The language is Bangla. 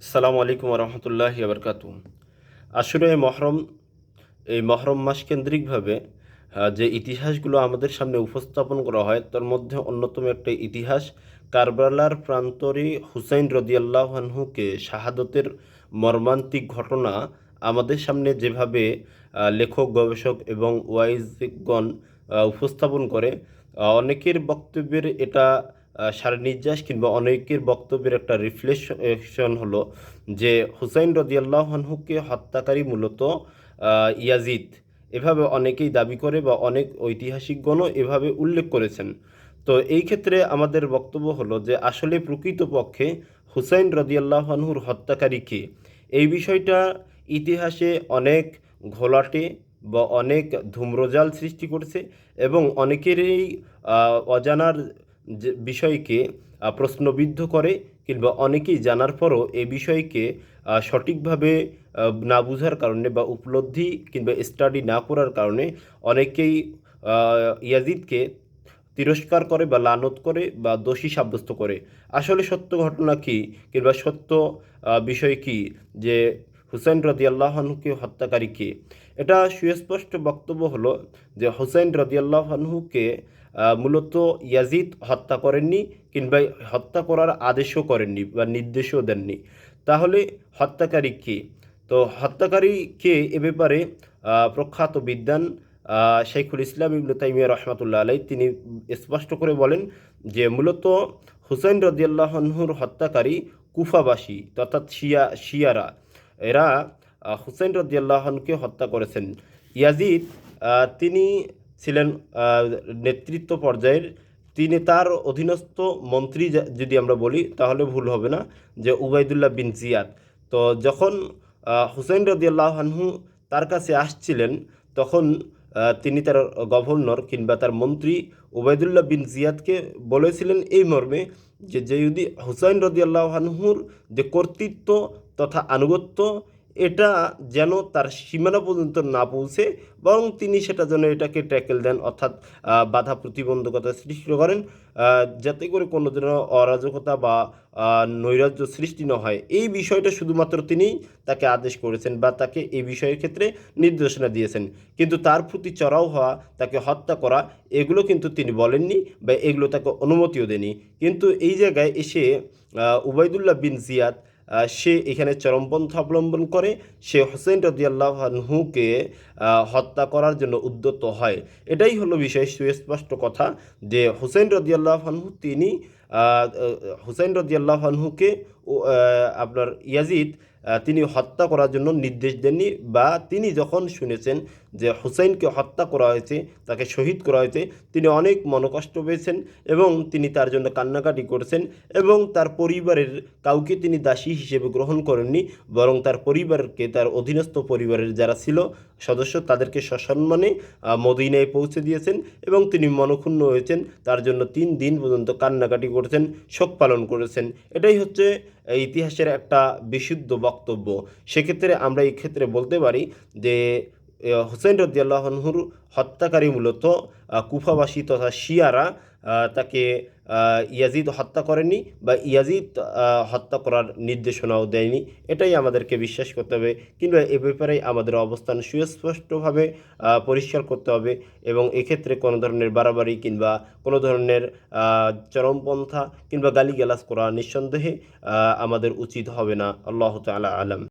আসসালামু আলাইকুম রহমতুল্লাহি বারকাতু। আসলে এই মহরম মাস কেন্দ্রিকভাবে যে ইতিহাসগুলো আমাদের সামনে উপস্থাপন করা হয় তার মধ্যে অন্যতম একটা ইতিহাস কারবালার প্রান্তরে হুসাইন রদিয়াল্লাহু আনহুকে শাহাদতের মর্মান্তিক ঘটনা আমাদের সামনে যেভাবে লেখক গবেষক এবং ওয়াইজগণ উপস্থাপন করে। অনেকের বক্তব্যের এটা সারনির্যাস কিংবা অনেকের বক্তব্যের একটা রিফ্লেকশন হলো যে হুসাইন রদিয়াল্লাহু আনহুকে হত্যাকারী মূলত ইয়াজিদ। এভাবে অনেকেই দাবি করে বা অনেক ঐতিহাসিকগণও এভাবে উল্লেখ করেছেন। তো এই ক্ষেত্রে আমাদের বক্তব্য হলো যে আসলে প্রকৃতপক্ষে হুসাইন রদিয়াল্লাহু আনহুর হত্যাকারী কে? এই বিষয়টা ইতিহাসে অনেক ঘোলাটে বা অনেক ধূম্রজাল সৃষ্টি করছে এবং অনেকেরই অজানার যে বিষয়কে প্রশ্নবিদ্ধ করে কিংবা অনেকেই জানার পরও এ বিষয়কে সঠিকভাবে না বুঝার কারণে বা উপলব্ধি কিংবা স্টাডি না করার কারণে অনেকেই ইয়াজিদকে তিরস্কার করে বা লানত করে বা দোষী সাব্যস্ত করে। আসলে সত্য ঘটনা কি কিংবা সত্য বিষয় কি যে হুসাইন রাদিয়াল্লাহু আনহুকে হত্যাকারী কে? এটা সুস্পষ্ট বক্তব্য হলো যে হুসাইন রাদিয়াল্লাহু আনহুকে মূলত ইয়াজিদ হত্যা করেননি কিংবা হত্যা করার আদেশও করেননি বা নির্দেশও দেননি। তাহলে হত্যাকারী কে? তো হত্যাকারী কে এ ব্যাপারে প্রখ্যাত বিদ্বান শাইখুল ইসলাম ইবনে তাইমিয়া রহমাতুল্লাহ আলাই তিনি স্পষ্ট করে বলেন যে মূলত হুসাইন রদিয়াল্লাহু আনহুর হত্যাকারী কুফাবাসী অর্থাৎ শিয়ারা। এরা হুসাইন রদিয়াল্লাহু আনহুকে হত্যা করেছেন। ইয়াজিদ তিনি ছিলেন নেতৃত্ব পর্যায়ের। তিনি তার অধীনস্থ মন্ত্রী যদি আমরা বলি তাহলে ভুল হবে না, যে উবাইদুল্লাহ বিন জিয়াদ। তো যখন হুসাইন রদিয়াল্লাহু আনহু তার কাছে আসছিলেন তখন তিনি তার গভর্নর কিংবা তার মন্ত্রী উবাইদুল্লাহ বিন জিয়াদকে বলেছিলেন এই মর্মে যে যদি হুসাইন রদিয়াল্লাহু আনহুর যে কর্তৃত্ব তথা আনুগত্য এটা যেন তার সীমানা পর্যন্ত না পৌঁছে, বরং তিনি সেটা যেন এটাকে ট্যাকেল দেন, অর্থাৎ বাধা প্রতিবন্ধকতা সৃষ্টি করেন, যাতে করে কোনো ধরনের অরাজকতা বা নৈরাজ্য সৃষ্টি না হয়। এই বিষয়টা শুধুমাত্র তিনি তাকে আদেশ করেছেন বা তাকে এই বিষয়ের ক্ষেত্রে নির্দেশনা দিয়েছেন। কিন্তু তার প্রতি চড়াও হওয়া, তাকে হত্যা করা, এগুলো কিন্তু তিনি বলেননি বা এগুলো তাকে অনুমতিও দেননি। কিন্তু এই জায়গায় এসে উবাইদুল্লাহ বিন জিয়াদ সে এখানে চরমপন্থা অবলম্বন করে। সে হোসেন রদিয়াল্লাহু আনহুকে হত্যা করার জন্য উদ্যত হয়। এটাই হলো বিষয়, সুস্পষ্ট কথা যে হোসেন রদিয়াল্লাহু আনহু তিনি হুসাইন রদিয়াল্লাহু আনহুকে আপনার ইয়াজিদ তিনি হত্যা করার জন্য নির্দেশ দেননি, বা তিনি যখন শুনেছেন যে হুসাইনকে হত্যা করা হয়েছে, তাকে শহীদ করা হয়েছে, তিনি অনেক মনকষ্ট পেয়েছেন এবং তিনি তার জন্য কান্নাকাটি করেছেন এবং তার পরিবারের কাউকে তিনি দাসী হিসেবে গ্রহণ করেননি, বরং তার পরিবারকে, তার অধীনস্থ পরিবারের যারা ছিল সদস্য, তাদেরকে সসম্মানে মদিনায় পৌঁছে দিয়েছেন এবং তিনি মনক্ষুণ্ণ হয়েছেন। তার জন্য 3 দিন পর্যন্ত কান্নাকাটি করেছেন, শোক পালন করেছেন। এটাই হচ্ছে ইতিহাসের একটা বিশুদ্ধ বক্তব্য। সেক্ষেত্রে আমরা এই ক্ষেত্রে বলতে পারি যে হুসেন রদিয়াল্লাহু আনহুর হত্যাকারী মূলত কুফাবাসী তথা শিয়ারা। তাকে ইয়াজিদ হত্যা করেনি বা ইয়াজিদ হত্যা করার নির্দেশনাও দেয়নি। এটাই আমাদেরকে বিশ্বাস করতে হবে কিংবা এ ব্যাপারে আমাদের অবস্থান সুস্পষ্টভাবে পরিষ্কার করতে হবে এবং এক্ষেত্রে কোনো ধরনের বাড়াবাড়ি কিংবা কোনো ধরনের চরমপন্থা কিংবা গালিগালাজ করা নিঃসন্দেহে আমাদের উচিত হবে না। আল্লাহ তাআলা আলাম।